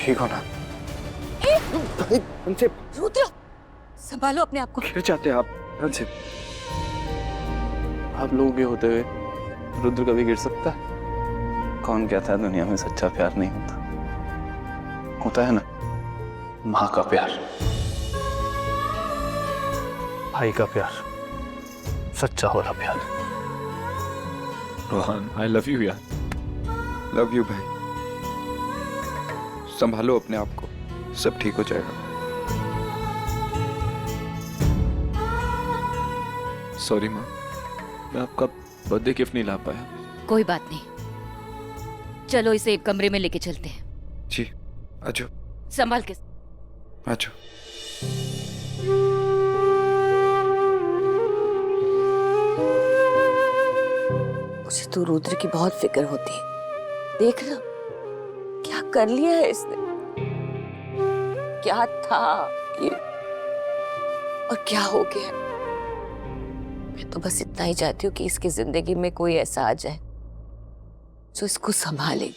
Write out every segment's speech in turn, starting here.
ठीक हो ना? अंशिम, रुद्र, संभालो अपने आप को। गिर जाते आप अंशिम। आप लोग भी होते हुए रुद्र कभी गिर सकता है? कौन कहता है दुनिया में सच्चा प्यार नहीं होता? होता है ना, माँ का प्यार, भाई का प्यार, सच्चा वाला प्यार। रोहन, आई लव यू यार। लव यू भाई। संभालो अपने आप को, सब ठीक हो जाएगा। सॉरी माँ, मैं आपका बर्थडे गिफ्ट नहीं ला पाया। कोई बात नहीं, चलो इसे एक कमरे में लेके चलते हैं। जी, आजो संभाल के। आजो। मुझे तो रुद्र की बहुत फिक्र होती है। देख ना क्या कर लिया है इसने, क्या था ये और क्या हो गया। मैं तो बस इतना ही चाहती हूँ कि इसकी जिंदगी में कोई ऐसा आ जाए जो इसको संभाले,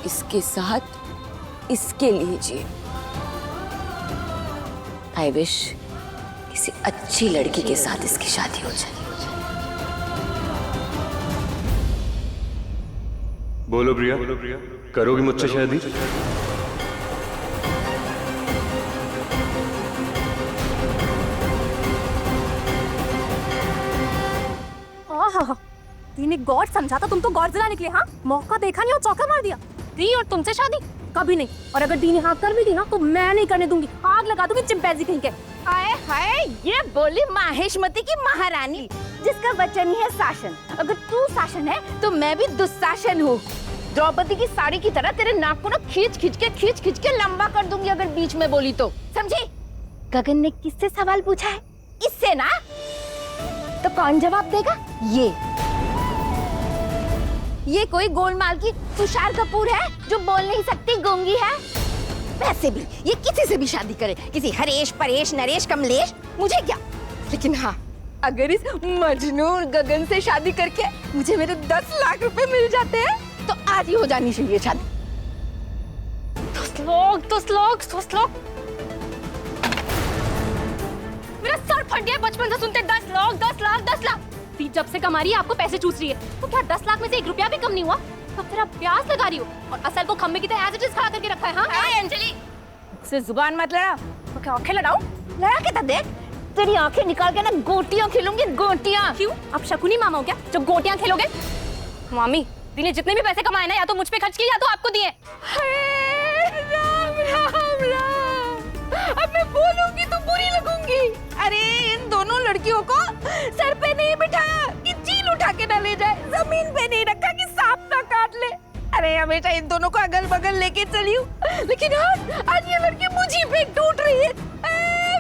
इसके साथ इसके लिए जिए। आई विश किसी अच्छी लड़की के साथ इसकी शादी हो जाए। बोलो प्रिया, करोगी मुझसे शादी? तूने गॉड समझा था, तुम तो गॉडजिला निकले। हाँ, मौका देखा नहीं और चौका मार दिया। दी और तुमसे शादी कभी नहीं। और अगर दी ने हाँ कर भी दी ना तो मैं नहीं करने दूंगी, आग लगा दूंगी चिंपैंजी कहीं के। आए हाय, ये बोली माहेशमती की महारानी जिसका वचन ही है शासन। अगर तू शासन है तो मैं भी दुशासन हूँ। द्रौपदी की साड़ी की तरह तेरे नाक को ना खींच खींच के लंबा कर दूंगी अगर बीच में बोली तो, समझी? गगन ने किससे सवाल पूछा है? इससे ना। तो कौन जवाब देगा? ये कोई गोलमाल की तुषार कपूर है जो बोल नहीं सकती, गूंगी है? वैसे भी ये किसी से भी शादी करे, किसी हरेश परेश नरेश कमलेश, मुझे क्या। लेकिन हाँ, अगर इस मजनू गगन से शादी करके मुझे मेरे 10 लाख रुपए मिल जाते हैं तो आज ही हो जानी चाहिए शादी। तो श्लोक मेरा सर फट गया बचपन से सुनते 10 लाख। दी जब से कमा रही है आपको पैसे चूस रही है, तो क्या 10 लाख में से 1 रुपया भी कम नहीं हुआ? तो तेरा ब्याज लगा रही हो और असल को खम्बे की तरह एज इट इज खड़ा करके रखा है। हाँ अंजलि, से जुबान मत लड़ा। तो क्या आंखें लड़ाऊं? लड़ा के तो देख, तेरी आंखें निकाल के ना गोटियां खिलूंगी, गोटियां। क्यों? आप शकुनी मामा हो क्या जो गोटियां खेलोगे? मामी, दी ने जितने भी पैसे कमाए ना या तो मुझ पे खर्च किए या तो आपको दिए। राम राम राम, अब मैं बोलूंगी तो बुरी लगूंगी। अरे इन दोनों लड़कियों को सर पे नहीं बिठाया कि चील उठा के न ले जाए, जमीन पे नहीं रखा कि सांप ना काट ले। अरे हमेशा इन दोनों को अगल बगल लेके चली हूँ, लेकिन आज ये लड़की मुझे पे टूट रही है।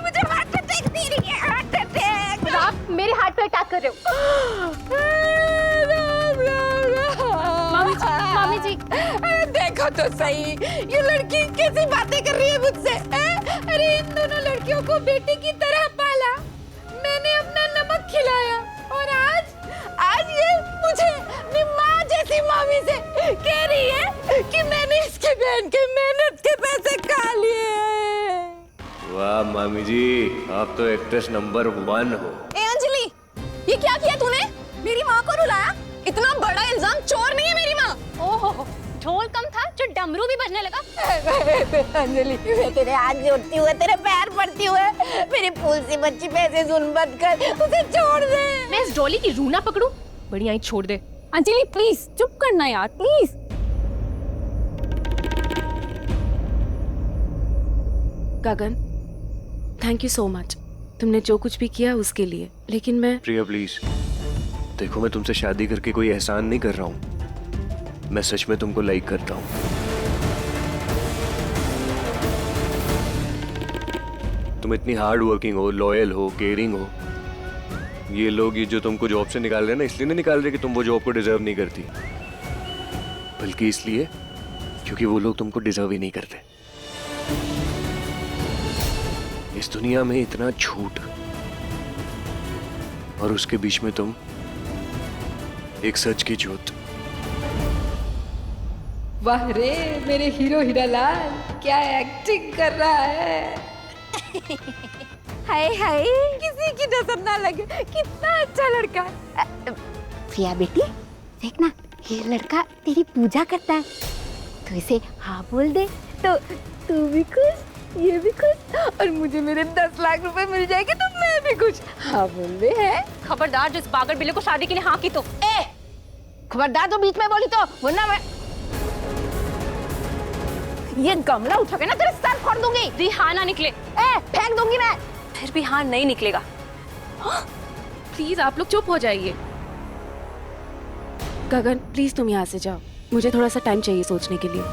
मुझे हार्ट अटैक दे रही है, हार्ट अटैक। आप मेरे हार्ट पे अटैक कर रहे हो। मामी जी, देखो तो सही, ये लड़की कैसी बातें कर रही है मुझसे। अरे इन दोनों लड़कियों को बेटी की तरह पाला, मैंने अपना नमक खिलाया और आज ये मुझे अपनी माँ जैसी मामी से कह रही है कि मैंने इसके बहन के मेहनत के पैसे खा लिए। वाह मामी जी, आप तो एक्ट्रेस नंबर 1 हो। ए अंजलि, ये क्या किया तूने? मेरी माँ को रुलाया? इतना बड़ा इल्जाम, चोर नहीं है मेरी माँ। ओहो, ढोल कम था जो डमरू भी बजने लगा। अंजलि, मैं तेरे हाथ जोड़ती हुए, तेरे पैर पड़ती हुए, मेरी फूल सी बच्ची पे ऐसे सुन बंद कर, उसे छोड़ दे। मैं इस डॉली की रूह ना पकड़ूं? बढ़िया ही छोड़ दे। अंजलि प्लीज चुप करना यार, please. Gagan, thank you so much, तुमने जो कुछ भी किया उसके लिए। लेकिन मैं प्रिया प्लीज देखो, मैं तुमसे शादी करके कोई एहसान नहीं कर रहा हूँ। मैं सच में तुमको लाइक करता हूँ। तुम इतनी हार्ड वर्किंग हो, लॉयल हो, केयरिंग हो। ये लोग ये जो तुमको जॉब से निकाल रहे हैं ना, इसलिए नहीं निकाल रहे कि तुम वो जॉब को डिजर्व नहीं करती, बल्कि इसलिए क्योंकि वो लोग तुमको डिजर्व ही नहीं करते। इस दुनिया में इतना झूठ और उसके बीच में तुम एक सच की ज्योत। वाह रे मेरे हीरो हीरालाल, क्या एक्टिंग कर रहा है। हाय हाय, किसी की नजर ना लगे, कितना अच्छा लड़का है। प्रिया बेटी देखना, ये लड़का तेरी पूजा करता है, तो इसे हाँ बोल दे तो तू भी खुश, ये भी खुश, और मुझे मेरे 10 लाख रुपए मिल जाएंगे तो मैं भी खुश। हाँ बोल दे। है खबरदार जिस बागर बिल्ले को शादी के लिए हाँ की तो। ए खबरदार तो बीच में बोली तो, वरना मैं ये गमला उठा के ना तेरे सर फोड़ दूंगी। दी हाँ ना निकले, फेंक दूंगी मैं। फिर भी हाँ नहीं निकलेगा। प्लीज आप लोग चुप हो जाइए। गगन प्लीज तुम यहाँ से जाओ, मुझे थोड़ा सा टाइम चाहिए सोचने के लिए।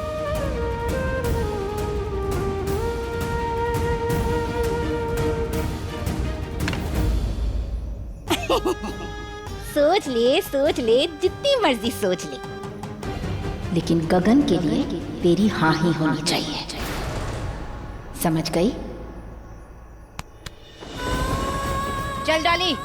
सोच ले जितनी मर्जी सोच ले, लेकिन गगन के लिए तेरी हाँ ही होनी चाहिए, समझ गई? चल डाली।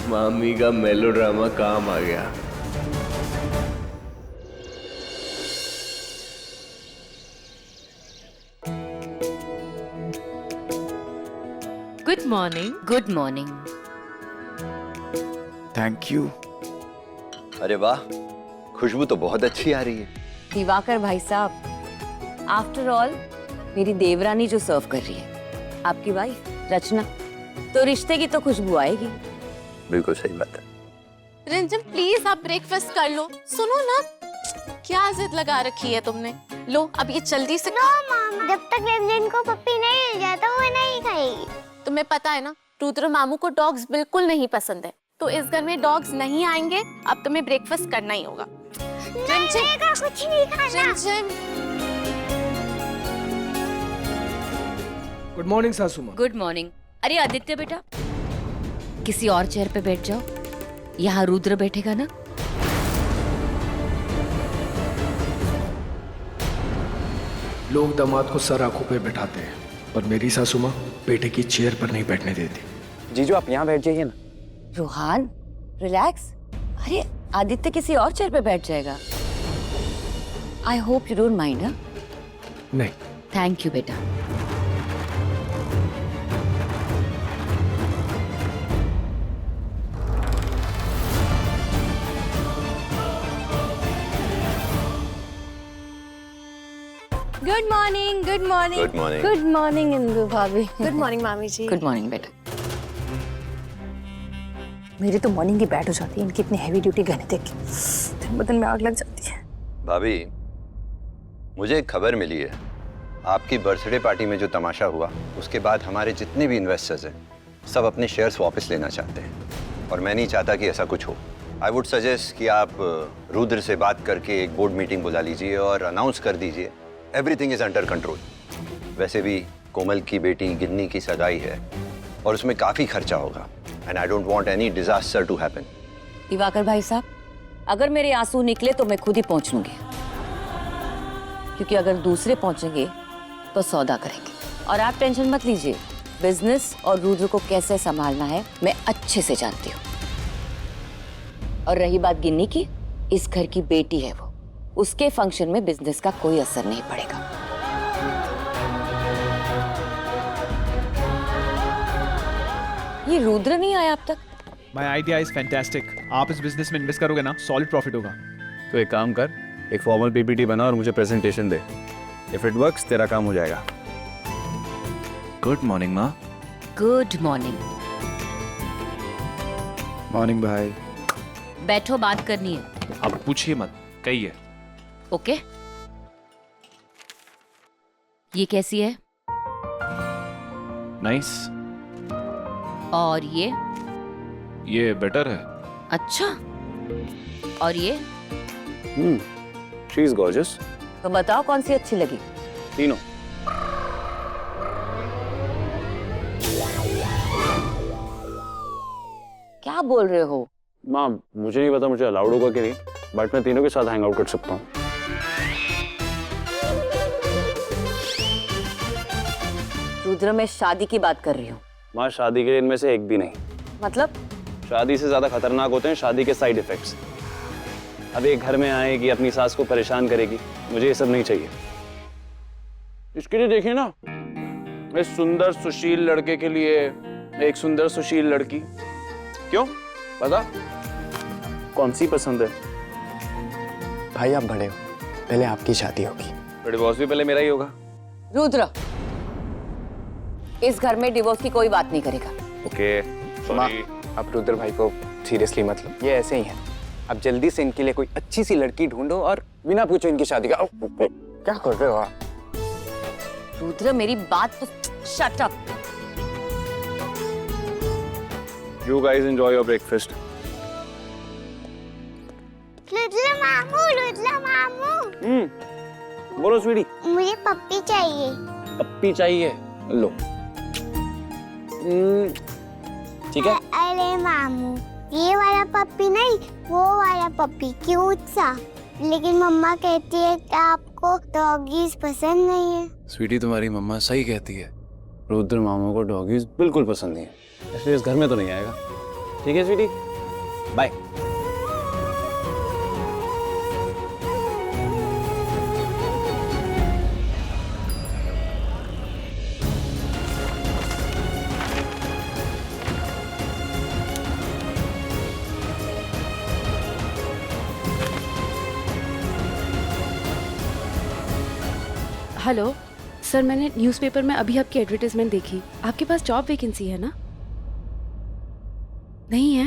मामी का मेलोड्रामा काम आ गया। Good morning. Good morning. Thank you. अरे वाह, खुशबू तो बहुत अच्छी आ रही है। दिवाकर भाई साहब, आफ्टर ऑल मेरी देवरानी जो सर्व कर रही है, आपकी वाइफ रचना, तो रिश्ते की तो खुशबू आएगी। बिल्कुल सही बात है। रिंजन प्लीज आप ब्रेकफास्ट कर लो। सुनो ना, क्या जिद लगा रखी है तुमने? लो अब ये जल्दी से। नो मॉम, जब तक रिंजन को पप्पी नहीं मिल जाता वो नहीं खाएगी। तुम्हें पता है ना, रुद्र मामू को डॉग्स बिल्कुल नहीं पसंद है, तो इस घर में डॉग्स नहीं आएंगे। अब तुम्हें ब्रेकफास्ट करना ही होगा। नहीं का कुछ नहीं खाना। रिंजन गुड मॉर्निंग सासू माँ। Good morning. अरे आदित्य बेटा, किसी और चेयर पे बैठ जाओ, यहाँ रुद्र बैठेगा ना। लोग दामाद को सर आंखों पे बैठाते हैं, पर मेरी सासू माँ बेटे की चेयर पर नहीं बैठने देती। जीजू आप यहाँ बैठ जाइए ना। रोहान रिलैक्स। अरे आदित्य किसी और चेयर पे बैठ जाएगा। I hope you don't mind. नहीं। थैंक यू बेटा। Good morning. Good morning. Good morning. Good morning Indu भाभी। गुड मॉर्निंग मामी जी। गुड मॉर्निंग बेटा। मेरी तो मॉर्निंग की बैठ हो जाती है इनकी इतनी हैवी ड्यूटी गहने देख के, फिर बदन में आग लग जाती है। भाभी, मुझे एक खबर मिली है। आपकी बर्थडे पार्टी में जो तमाशा हुआ, उसके बाद हमारे जितने भी इन्वेस्टर्स हैं सब अपने शेयर्स वापस लेना चाहते हैं, और मैं नहीं चाहता कि ऐसा कुछ हो। आई वुड सजेस्ट कि आप रुद्र से बात करके एक बोर्ड मीटिंग बुला लीजिए और अनाउंस कर दीजिए एवरीथिंग इज अंडर कंट्रोल। वैसे भी कोमल की बेटी गिन्नी की सगाई है और उसमें काफ़ी खर्चा होगा, and I don't want any disaster to happen. Divakar भाई साहब, अगर मेरे आंसू निकले तो मैं खुद ही पहुंच लूंगी, क्योंकि अगर दूसरे पहुंचेंगे तो सौदा करेंगे। और आप टेंशन मत लीजिए, बिजनेस और रुद्र को कैसे संभालना है मैं अच्छे से जानती हूँ। और रही बात गिन्नी की, इस घर की बेटी है वो, उसके फंक्शन में बिजनेस का कोई असर नहीं पड़ेगा। ये रुद्र नहीं आया अब तक। My idea is fantastic. आप इस बिजनेस में इन्वेस्ट करोगे ना, सॉलिड प्रॉफिट होगा। तो एक काम कर, एक फॉर्मल पीपीटी बना और मुझे presentation they. If it works तेरा काम हो जाएगा। गुड मॉर्निंग माँ। Good morning. मॉर्निंग भाई। बैठो, बात करनी है। अब पूछिए मत, कहिए। ओके। ये कैसी है? नाइस। और ये बेटर है। अच्छा। और ये? She is gorgeous. तो बताओ कौन सी अच्छी लगी? तीनों। क्या बोल रहे हो? माँ मुझे नहीं पता मुझे अलाउड होगा कि नहीं, बट मैं तीनों के साथ हैंग आउट कर सकता हूँ। रुद्र, मैं शादी की बात कर रही हूँ। माँ, शादी के इनमें से एक भी नहीं। मतलब? शादी से ज्यादा खतरनाक होते हैं शादी के साइड इफेक्ट्स। अब एक घर में आएगी, अपनी सास को परेशान करेगी, मुझे ये सब नहीं चाहिए। इसके लिए देखिए ना, इस सुंदर सुशील लड़के के लिए एक सुंदर सुशील लड़की। क्यों पता कौन सी पसंद है? भाई आप बड़े हो, पहले आपकी शादी होगी। डिवोर्स भी पहले मेरा ही होगा। रुद्र, इस घर में डिवोर्स की कोई बात नहीं करेगा। Okay, sorry. अब रुद्र भाई को सीरियसली मत लो, ये ऐसे ही है। अब जल्दी से इनके लिए कोई अच्छी सी लड़की ढूंढो और बिना पूछो इनकी शादी का। क्या कर रहे हो आप? रुद्र, मेरी बात तो shut up. You guys enjoy your breakfast. Rudra मामू, रुद्र मामू। बोलो स्वीटी। मुझे पप्पी चाहिए। पप्पी चाहिए? लो। ठीक है। अरे मामू, ये वाला पप्पी नहीं, वो वाला पप्पी, क्यूट सा। लेकिन मम्मा कहती है कि आपको डॉगीज पसंद नहीं है। स्वीटी, तुम्हारी मम्मा सही कहती है। रुद्र मामू को डॉगीज बिल्कुल पसंद नहीं है, इसलिए इस घर में तो नहीं आएगा। ठीक है स्वीटी, बाय। हेलो सर, मैंने न्यूज़पेपर में अभी आपकी एडवर्टाइजमेंट देखी। आपके पास जॉब वैकेंसी है ना? नहीं है?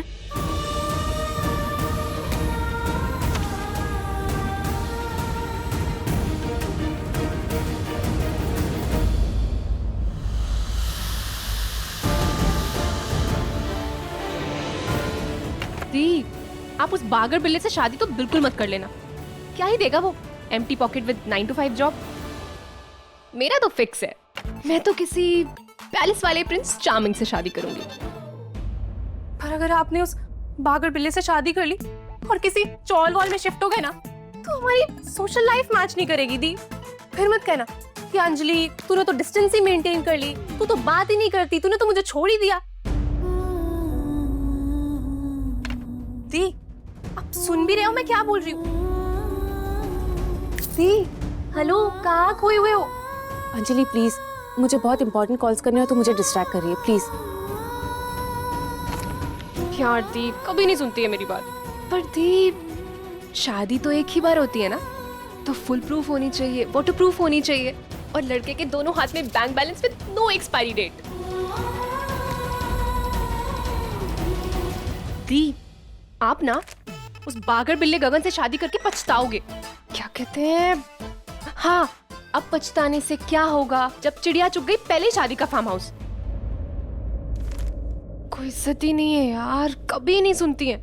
दी, आप उस बागर बिल्ले से शादी तो बिल्कुल मत कर लेना। क्या ही देगा वो, empty pocket with 9 to 5 job. मेरा तो फिक्स है, मैं तो किसी पैलेस वाले प्रिंस चार्मिंग से शादी करूंगी। पर अगर आपने उस बागर बिल्ले से शादी कर ली और किसी चौल वॉल में शिफ्ट हो गए ना, तो हमारी सोशल लाइफ मैच नहीं करेगी दी। फिर मत कहना कि अंजलि तूने तो डिस्टेंस ही मेंटेन कर ली, तू तो बात ही नहीं करती, तूने तो मुझे छोड़ ही दिया। दी, आप सुन भी रहे हो मैं क्या बोल रही हूँ? दी, हेलो, कहाँ खोए हुए हो? अंजलि प्लीज, मुझे बहुत इंपॉर्टेंट कॉल्स करने हो तो मुझे डिस्ट्रैक्ट कर रही है, प्लीज। यार दी, कभी नहीं सुनती है मेरी बात। पर दी, शादी तो एक ही बार होती है ना, तो फुल प्रूफ होनी चाहिए, वाटर प्रूफ होनी चाहिए, और लड़के के दोनों हाथ में bank balance with no expiry date. दी, आप ना उस बागर बिल्ले गगन से शादी करके पछताओगे। क्या कहते हैं, हाँ, अब पछताने से क्या होगा, जब चिड़िया चुग गई पहले शादी का फार्म हाउस। कोई इज्जत ही नहीं है यार, कभी नहीं सुनती है।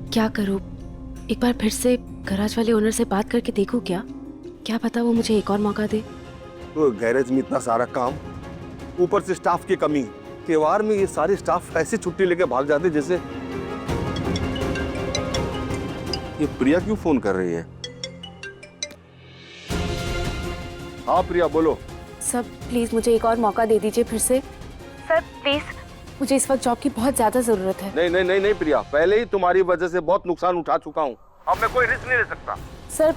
क्या करूं? एक बार फिर से गैराज वाले ओनर से बात करके देखूं क्या पता वो मुझे एक और मौका दे। तो गैरेज में इतना सारा काम, ऊपर से स्टाफ की कमी, त्योहार में ये सारे स्टाफ ऐसे छुट्टी लेके भाग जाते जैसे। ये प्रिया क्यों फोन कर रही है? हाँ प्रिया, बोलो। सर प्लीज मुझे एक और मौका दे दीजिए फिर से। सर प्लीज, मुझे इस वक्त जॉब की बहुत ज्यादा जरूरत है। नहीं नहीं नहीं नहीं प्रिया, पहले ही तुम्हारी वजह से बहुत नुकसान उठा चुका हूँ, अब मैं कोई रिस्क नहीं ले सकता। सर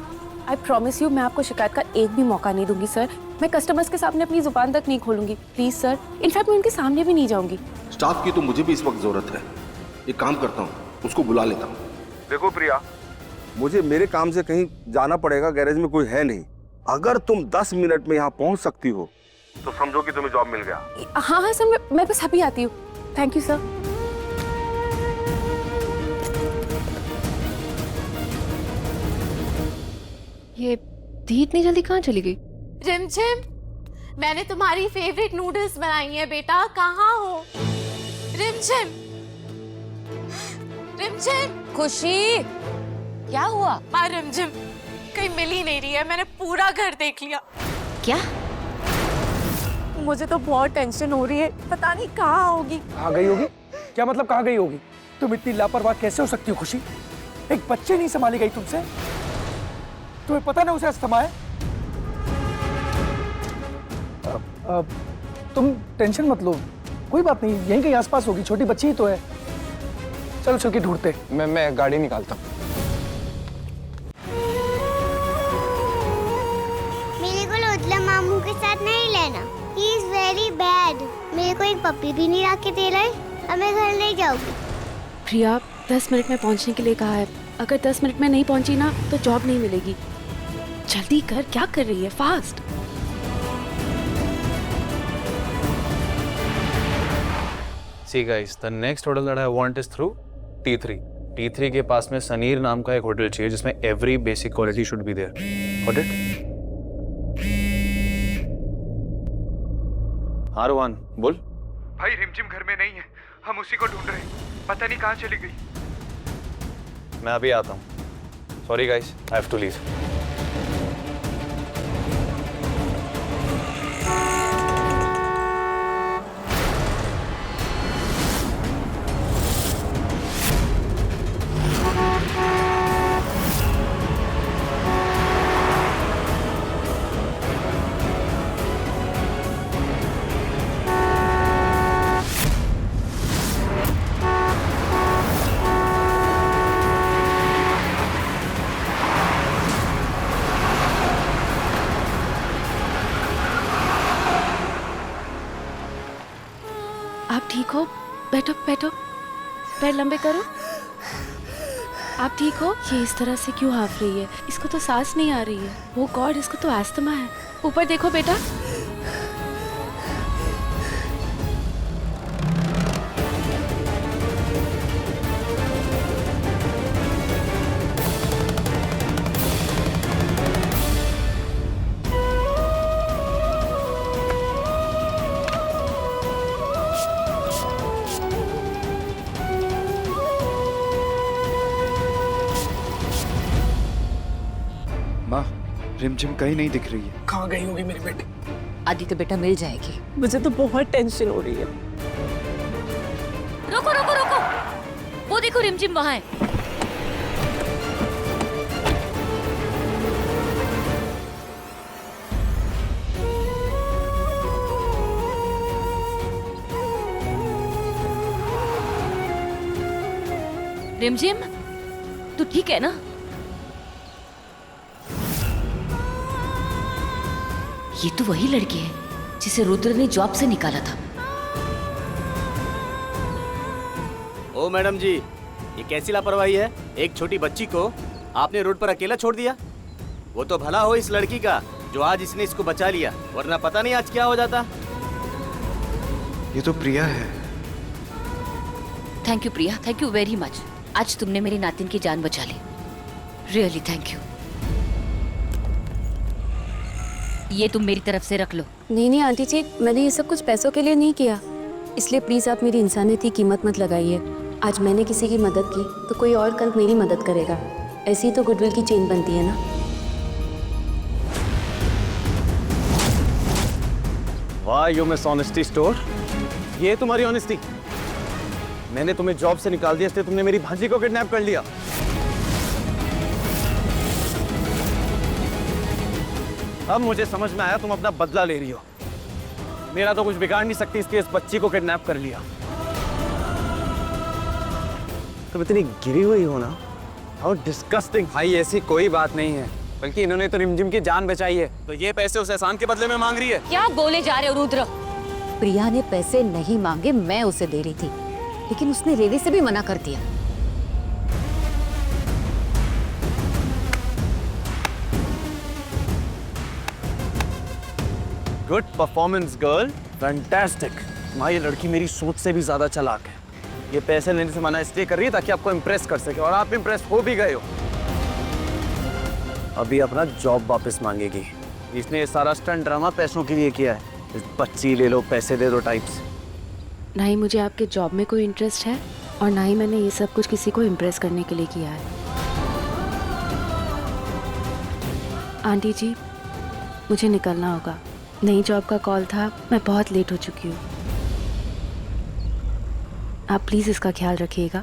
आई प्रॉमिस यू, मैं आपको शिकायत का एक भी मौका नहीं दूंगी सर। मैं कस्टमर्स के सामने अपनी जुबान तक नहीं खोलूंगी, प्लीज सर। इनफैक्ट मैं उनके सामने भी नहीं जाऊंगी। स्टाफ की तो मुझे भी इस वक्त जरूरत है। एक काम करता हूँ, उसको बुला लेता हूँ। देखो प्रिया, मुझे मेरे काम से कहीं जाना पड़ेगा, गैरेज में कोई है नहीं। अगर तुम 10 मिनट में यहाँ पहुँच सकती हो तो समझो कि तुम्हें जॉब मिल गया। हाँ हाँ सर, मैं बस अभी आती हूँ। Thank you sir. ये दी इतनी जल्दी कहाँ चली गई? रिमझिम, मैंने तुम्हारी फेवरेट नूडल्स बनाई है बेटा, कहाँ हो? रिमझिम, रिमझिम। खुशी, क्या हुआ? हाँ रिमझिम, कहीं मिल ही नहीं रही है, मैंने पूरा घर देख लिया। क्या? मुझे तो बहुत टेंशन हो रही है, पता नहीं कहाँ होगी। कहाँ गई होगी? क्या मतलब कहाँ गई होगी? तुम इतनी लापरवाह कैसे हो सकती हो खुशी? एक बच्चे नहीं संभाली गई तुमसे? तुम्हें पता ना उसे अस्थमा है? तुम टेंशन मत लो, कोई बात नहीं, यहीं कहीं आसपास होगी, छोटी बच्ची ही तो है। चलो चल के ढूंढते। मैं गाड़ी निकालता हूँ। मेरे को लोटला मामू के साथ नहीं लेना, ही इज वेरी बैड। मेरे को एक पप्पी भी नहीं ला के दे रहे, अब मैं घर नहीं जाऊंगी। प्रिया 10 मिनट में पहुंचने के लिए कहा है, अगर 10 मिनट में नहीं पहुंची ना तो जॉब नहीं मिलेगी। जल्दी कर, क्या कर रही है, fast. See guys, the next hotel that I want is through T3. T3 के पास में सनीर नाम का एक होटल चाहिए जिसमें every basic quality should be there. Got it? हाँ रोहन, बोल। भाई रिमझिम घर में नहीं है, हम उसी को ढूंढ रहे हैं, पता नहीं कहाँ चली गई। मैं अभी आता हूँ। Sorry guys, I have to leave. आप ठीक हो? बैठो बैठो, पैर लंबे करो। आप ठीक हो? ये इस तरह से क्यों हाफ रही है? इसको तो सांस नहीं आ रही है। वो गॉड, इसको तो अस्थमा है। ऊपर देखो बेटा। माँ, रिमझिम कहीं नहीं दिख रही है। कहाँ गई होगी मेरी बेटी? आदित्य बेटा मिल जाएगी। मुझे तो बहुत टेंशन हो रही है। रोको रोको रोको, वो देखो रिमझिम वहाँ है। रिमझिम, तू ठीक है ना? ये तो वही लड़की है जिसे रुद्र ने जॉब से निकाला था। ओ मैडम जी, ये कैसी लापरवाही है? एक छोटी बच्ची को आपने रोड पर अकेला छोड़ दिया। वो तो भला हो इस लड़की का जो आज इसने इसको बचा लिया, वरना पता नहीं आज क्या हो जाता। ये तो प्रिया है। Thank you Priya, thank you very much. आज तुमने मेरी नातिन की जान बचा ली। Really thank you. ये तुम मेरी तरफ से रख लो। नहीं आंटी जी, मैंने ये सब कुछ पैसों के लिए नहीं किया, इसलिए प्लीज आप मेरी इंसानियत की कीमत मत लगाइए। आज मैंने किसी की मदद की तो कोई और कल मेरी मदद करेगा। ऐसी तो गुडविल की चेन बनती है ना। वाह यू मिस ऑनेस्टी स्टोर, ये तुम्हारी ऑनेस्टी। मैंने तुम्हें जॉब से निकाल दिया इसलिए तुमने मेरी भांजी को किडनैप कर लिया। अब मुझे समझ में आया तुम अपना बदला ले रही हो। मेरा तो कुछ बिगाड़ नहीं सकती इसलिए इस बच्ची को किडनैप कर लिया। तुम इतनी गिरी हुई हो ना। How disgusting. भाई ऐसी कोई बात नहीं है, बल्कि इन्होंने तो रिमझिम की जान बचाई है। तो ये पैसे उस एहसान के बदले में मांग रही है। क्या बोले जा रहे हो रुद्र? प्रिया ने पैसे नहीं मांगे, मैं उसे दे रही थी, लेकिन उसने रेडी से भी मना कर दिया। Good performance girl, fantastic. माँ ये लड़की मेरी सोच से भी ज्यादा चालाक है। ये पैसे लेने से मना इसलिए कर रही है ताकि आपको इम्प्रेस कर सके, और आप इम्प्रेस हो भी गए हो। अभी अपना जॉब वापस मांगेगी। इसने ये सारा स्टंट ड्रामा पैसों के लिए किया है। इस बच्ची ले लो पैसे दे दो टाइप्स। ना ही मुझे आपके जॉब में कोई इंटरेस्ट है और ना ही मैंने ये सब कुछ किसी को इम्प्रेस करने के लिए किया है। आंटी जी, मुझे निकलना होगा। नई जॉब का कॉल था, मैं बहुत लेट हो चुकी हूँ। आप प्लीज इसका ख्याल रखिएगा।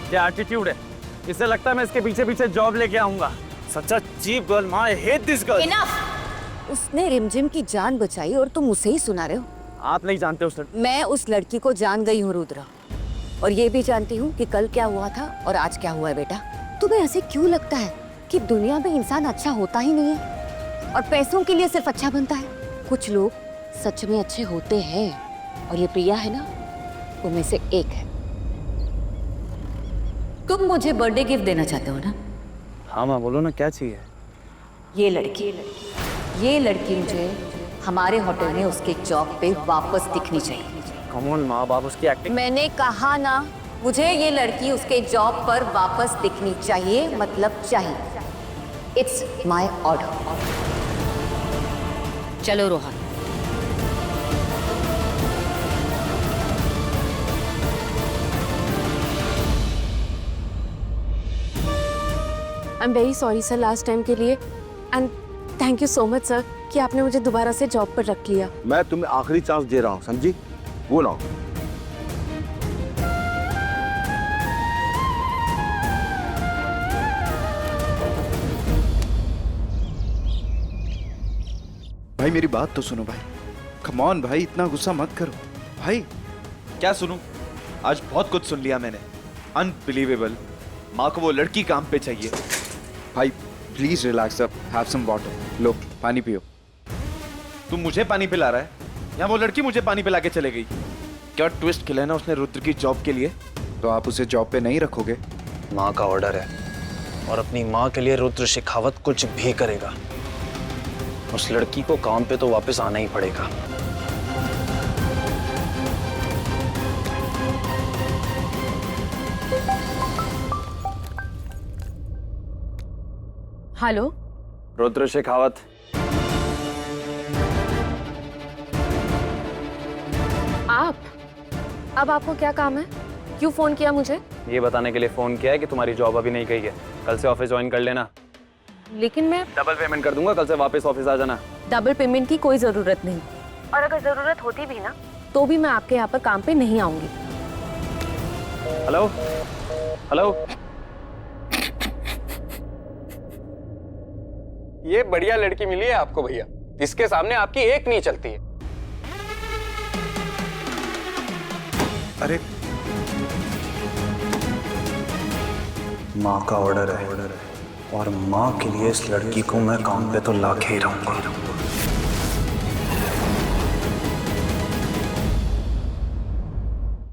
क्या एटीट्यूड है? इससे लगता है मैं इसके पीछे पीछे जॉब लेके आऊंगा। सच्चा चीप गर्ल। माँ, I hate this girl. Enough. उसने रिमझिम की जान बचाई और तुम उसे ही सुना रहे हो। आप नहीं जानते उस मैं उस लड़की को जान गई हूँ रुद्रा, और ये भी जानती हूँ कि कल क्या हुआ था और आज क्या हुआ है। बेटा, तुम्हें ऐसे क्यों लगता है कि दुनिया में इंसान अच्छा होता ही नहीं है और पैसों के लिए सिर्फ अच्छा बनता है? कुछ लोग सच में अच्छे होते हैं, और ये प्रिया है ना, उनमें से एक है। तुम मुझे बर्थडे गिफ्ट देना चाहते हो ना? हाँ माँ, बोलो ना, क्या चाहिए? ये लड़की मुझे हमारे होटल में उसके जॉब पे वापस दिखनी चाहिए। कम ऑन माँ बाप, उसकी एक्टिंग। मैंने कहा ना, मुझे ये लड़की उसके जॉब पर वापस दिखनी चाहिए, मतलब चाहिए। It's my order. चलो Rohan. I am very sorry sir last time के लिए, and thank you so much sir कि आपने मुझे दोबारा से जॉब पर रख लिया। मैं तुम्हें आखिरी चांस दे रहा हूँ, समझी? वो लाओ। भाई मेरी बात तो सुनो भाई, कम ऑन भाई, इतना गुस्सा मत करो भाई। क्या सुनूं? आज बहुत कुछ सुन लिया मैंने। अनबिलीवेबल, माँ को वो लड़की काम पे चाहिए। भाई please relax up, have some water. लो पानी पियो। तुम मुझे पानी पिला रहा है या वो लड़की मुझे पानी पिला के चले गई? क्या ट्विस्ट किया ना उसने रुद्र की जॉब के लिए? तो आप उसे जॉब पे नहीं रखोगे? माँ का ऑर्डर है, और अपनी माँ के लिए रुद्र शेखावत कुछ भी करेगा। उस लड़की को काम पे तो वापस आना ही पड़ेगा। हेलो रुद्र शेखावत। आप? अब आपको क्या काम है? क्यों फोन किया मुझे? ये बताने के लिए फोन किया है कि तुम्हारी जॉब अभी नहीं गई है। कल से ऑफिस ज्वाइन कर लेना। लेकिन मैं डबल पेमेंट कर दूंगा, कल से वापस ऑफिस आ जाना। डबल पेमेंट की कोई जरूरत नहीं, और अगर जरूरत होती भी ना तो भी मैं आपके यहाँ पर काम पे नहीं आऊंगी। Hello hello. ये बढ़िया लड़की मिली है आपको भैया, इसके सामने आपकी एक नहीं चलती है। अरे माँ का ऑर्डर है, और माँ के लिए इस लड़की को मैं काम पे तो ला के ही रहूंगा।